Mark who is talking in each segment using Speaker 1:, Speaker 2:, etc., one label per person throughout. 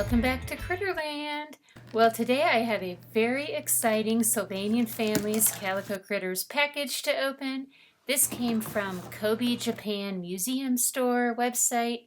Speaker 1: Welcome back to Critterland. Well, today I have a very exciting Sylvanian Families Calico Critters package to open. This came from KobeeJapan Museum Store website,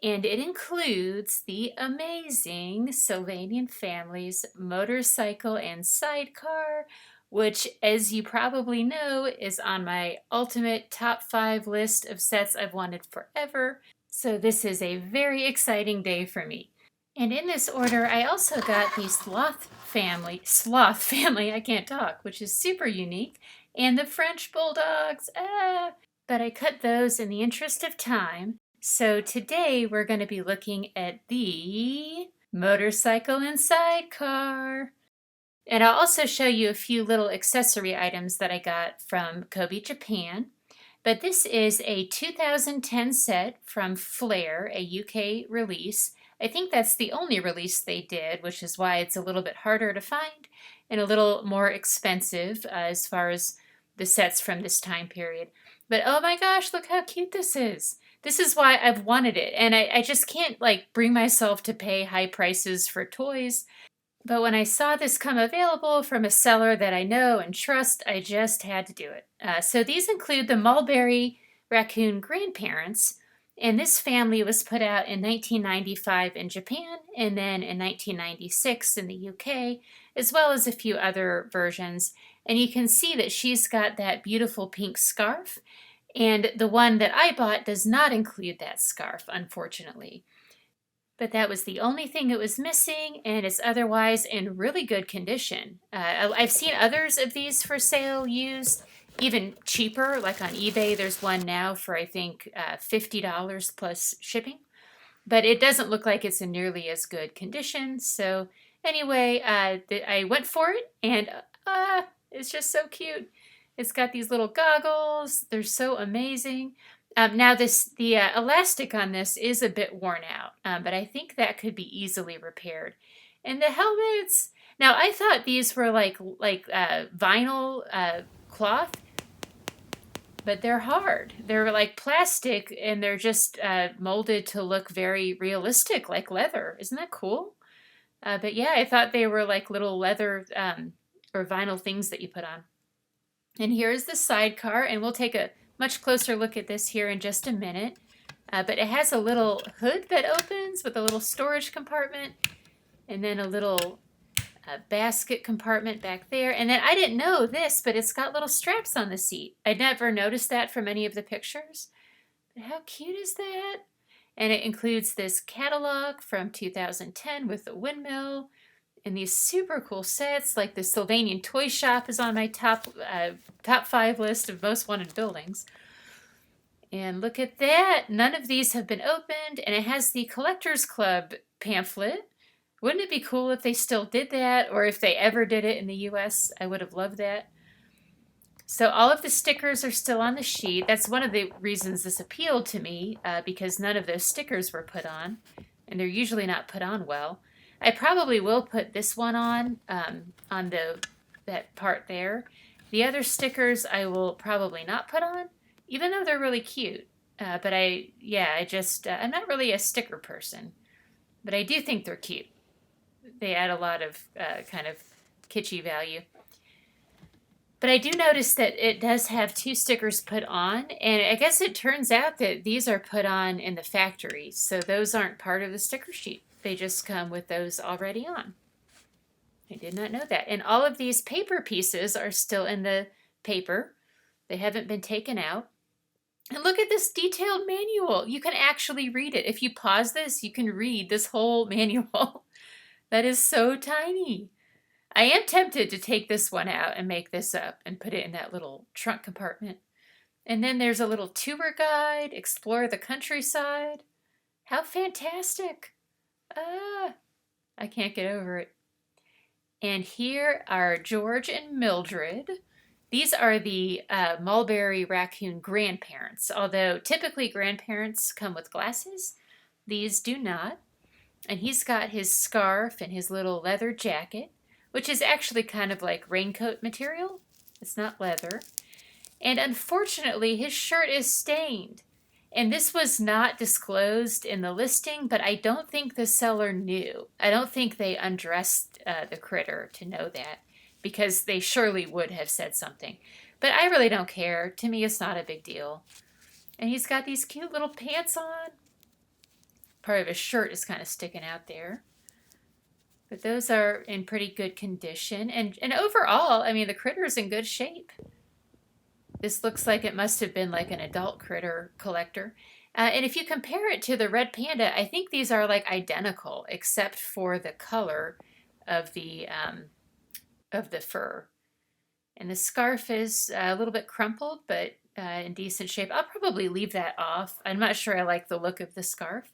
Speaker 1: and it includes the amazing Sylvanian Families Motorcycle and Sidecar, which, as you probably know, is on my ultimate top 5 list of sets I've wanted forever. So this is a very exciting day for me. And in this order, I also got the Sloth family, I can't talk, which is super unique, and the French Bulldogs, but I cut those in the interest of time. So today we're going to be looking at the Motorcycle and Sidecar. And I'll also show you a few little accessory items that I got from KobeeJapan. But this is a 2010 set from Flair, a UK release. I think that's the only release they did, which is why it's a little bit harder to find and a little more expensive as far as the sets from this time period. But oh my gosh, look how cute this is. This is why I've wanted it, and I just can't bring myself to pay high prices for toys. But when I saw this come available from a seller that I know and trust, I just had to do it. So these include the mulberry raccoon grandparents, and this family was put out in 1995 in Japan and then in 1996 in the UK, as well as a few other versions. And you can see that she's got that beautiful pink scarf, and the one that I bought does not include that scarf, unfortunately. But that was the only thing it was missing, and it's otherwise in really good condition. I've seen others of these for sale used, even cheaper, like on eBay. There's one now for, I think, $50 plus shipping. But it doesn't look like it's in nearly as good condition. So anyway, I went for it, and it's just so cute. It's got these little goggles. They're so amazing. Now the elastic on this is a bit worn out, but I think that could be easily repaired. And the helmets, now I thought these were like vinyl cloth, but they're hard. They're like plastic, and they're just molded to look very realistic, like leather. Isn't that cool? But yeah, I thought they were like little leather or vinyl things that you put on. And here's the sidecar, and we'll take a much closer look at this here in just a minute. But it has a little hood that opens with a little storage compartment, and then a little basket compartment back there. And then I didn't know this, but it's got little straps on the seat. I'd never noticed that from any of the pictures. But how cute is that? And it includes this catalog from 2010 with the windmill and these super cool sets, like the Sylvanian Toy Shop is on my top 5 list of most wanted buildings. And look at that. None of these have been opened, and it has the Collectors Club pamphlet. Wouldn't it be cool if they still did that, or if they ever did it in the US? I would have loved that. So all of the stickers are still on the sheet. That's one of the reasons this appealed to me, because none of those stickers were put on, and they're usually not put on well. I probably will put this one on that part there. The other stickers I will probably not put on, even though they're really cute. But I'm not really a sticker person, but I do think they're cute. They add a lot of kind of kitschy value. But I do notice that it does have 2 stickers put on, and I guess it turns out that these are put on in the factory, so those aren't part of the sticker sheet. They just come with those already on. I did not know that. And all of these paper pieces are still in the paper. They haven't been taken out. And look at this detailed manual. You can actually read it. If you pause this, you can read this whole manual. That is so tiny. I am tempted to take this one out and make this up and put it in that little trunk compartment. And then there's a little tour guide, explore the countryside. How fantastic. I can't get over it. And here are George and Mildred. These are the mulberry raccoon grandparents, although typically grandparents come with glasses. These do not. And he's got his scarf and his little leather jacket, which is actually kind of like raincoat material. It's not leather. And unfortunately, his shirt is stained. And this was not disclosed in the listing, but I don't think the seller knew. I don't think they undressed the critter to know that, because they surely would have said something. But I really don't care. To me, it's not a big deal. And he's got these cute little pants on. Part of his shirt is kind of sticking out there. But those are in pretty good condition. And overall, I mean, the critter is in good shape. This looks like it must have been like an adult critter collector. And if you compare it to the red panda, I think these are like identical, except for the color of the fur. And the scarf is a little bit crumpled, but in decent shape. I'll probably leave that off. I'm not sure I like the look of the scarf.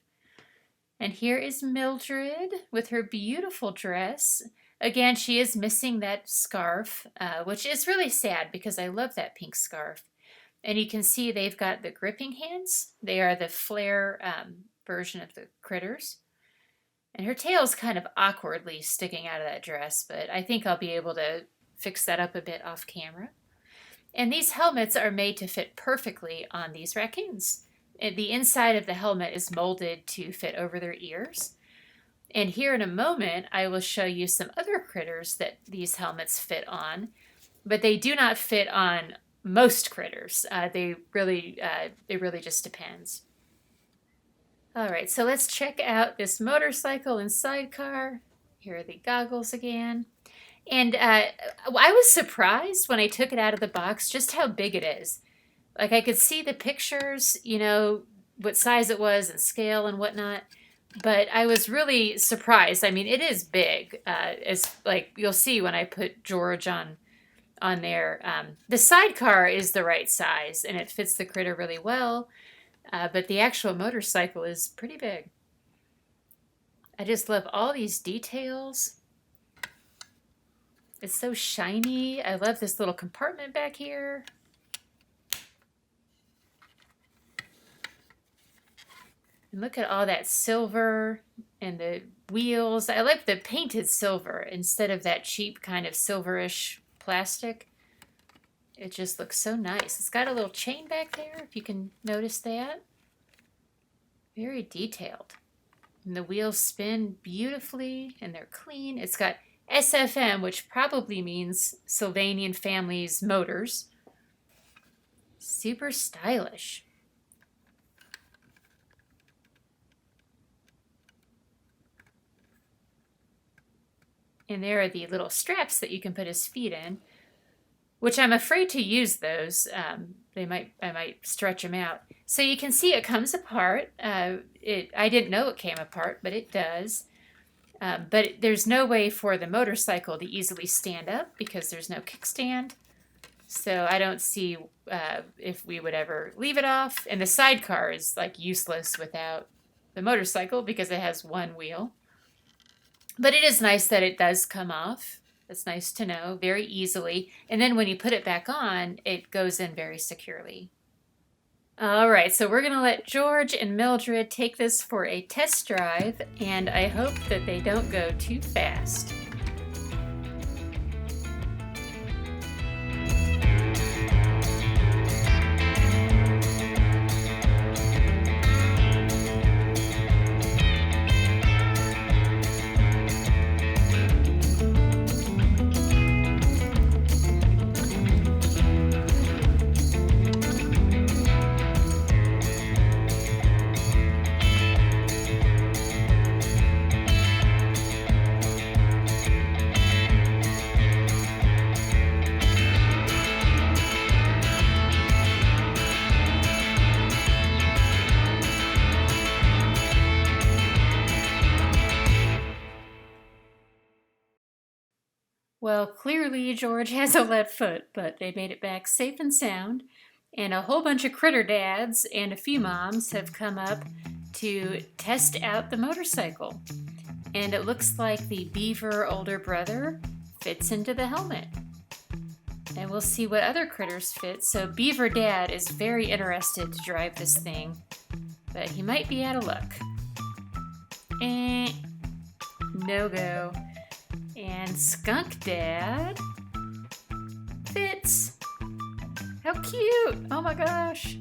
Speaker 1: And here is Mildred with her beautiful dress. Again, she is missing that scarf, which is really sad because I love that pink scarf. And you can see they've got the gripping hands. They are the flare version of the critters. And her tail's kind of awkwardly sticking out of that dress, but I think I'll be able to fix that up a bit off camera. And these helmets are made to fit perfectly on these raccoons. The inside of the helmet is molded to fit over their ears. And here in a moment, I will show you some other critters that these helmets fit on, but they do not fit on most critters. It really just depends. All right, so let's check out this motorcycle and sidecar. Here are the goggles again. And I was surprised when I took it out of the box just how big it is. Like, I could see the pictures, you know, what size it was and scale and whatnot. But I was really surprised. I mean, it is big. As like you'll see when I put George on there. The sidecar is the right size, and it fits the critter really well. But the actual motorcycle is pretty big. I just love all these details. It's so shiny. I love this little compartment back here. And look at all that silver and the wheels. I like the painted silver instead of that cheap kind of silverish plastic. It just looks so nice. It's got a little chain back there, if you can notice that. Very detailed. And the wheels spin beautifully and they're clean. It's got SFM, which probably means Sylvanian Families Motors. Super stylish. And there are the little straps that you can put his feet in, which I'm afraid to use those. I might stretch them out. So you can see it comes apart. I didn't know it came apart, but it does. But there's no way for the motorcycle to easily stand up because there's no kickstand. So I don't see if we would ever leave it off. And the sidecar is like useless without the motorcycle because it has one wheel. But it is nice that it does come off. It's nice to know very easily. And then when you put it back on, it goes in very securely. All right, so we're going to let George and Mildred take this for a test drive, and I hope that they don't go too fast. Well, clearly George has a lead foot, but they made it back safe and sound. And a whole bunch of critter dads and a few moms have come up to test out the motorcycle. And it looks like the beaver older brother fits into the helmet. And we'll see what other critters fit. So beaver dad is very interested to drive this thing, but he might be out of luck. No go. And skunk dad fits. How cute! Oh my gosh.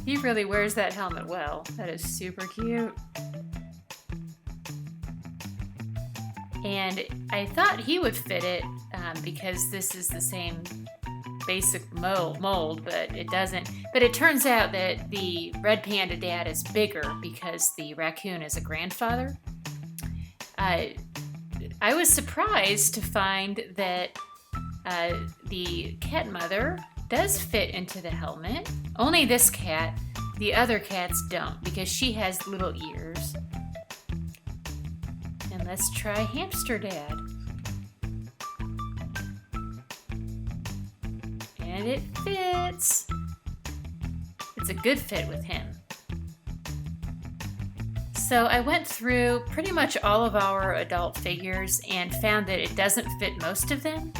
Speaker 1: He really wears that helmet well. That is super cute. And I thought he would fit it because this is the same basic mold, but it doesn't. But it turns out that the red panda dad is bigger because the raccoon is a grandfather. I was surprised to find that the cat mother does fit into the helmet. Only this cat. The other cats don't because she has little ears. And let's try Hamster Dad. And it fits. It's a good fit with him. So I went through pretty much all of our adult figures and found that it doesn't fit most of them,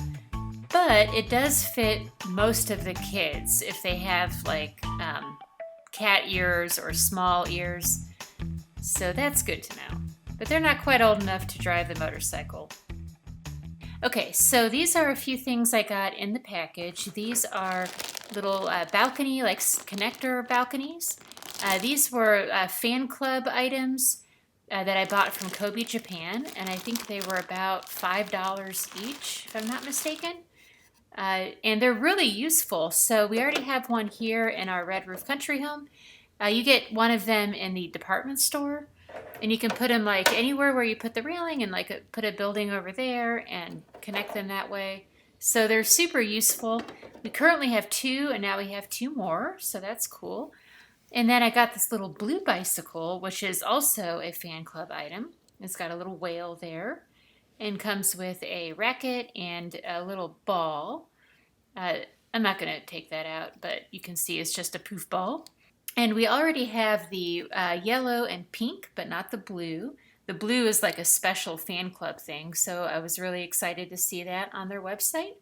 Speaker 1: but it does fit most of the kids if they have like cat ears or small ears. So that's good to know. But they're not quite old enough to drive the motorcycle. Okay, so these are a few things I got in the package. These are little balcony, like connector balconies. These were fan club items that I bought from KobeeJapan, and I think they were about $5 each, if I'm not mistaken. And they're really useful. So we already have one here in our Red Roof Country home. You get one of them in the department store, and you can put them like anywhere where you put the railing and like put a building over there and connect them that way. So they're super useful. We currently have 2, and now we have 2 more, so that's cool. And then I got this little blue bicycle, which is also a fan club item. It's got a little whale there and comes with a racket and a little ball. I'm not going to take that out, but you can see it's just a poof ball. And we already have the yellow and pink, but not the blue. The blue is like a special fan club thing, so I was really excited to see that on their website.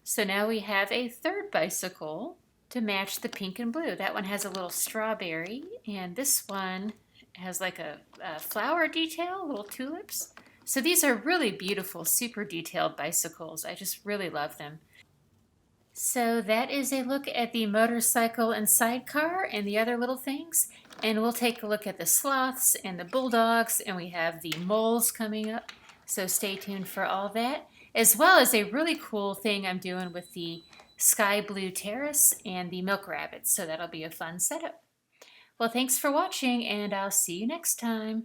Speaker 1: So now we have a third bicycle to match the pink and blue. That one has a little strawberry, and this one has like a flower detail, little tulips. So these are really beautiful, super detailed bicycles. I just really love them. So that is a look at the motorcycle and sidecar and the other little things. And we'll take a look at the sloths and the bulldogs, and we have the moles coming up. So stay tuned for all that, as well as a really cool thing I'm doing with the sky blue terrace and the milk rabbits. So that'll be a fun setup. Well, thanks for watching, and I'll see you next time.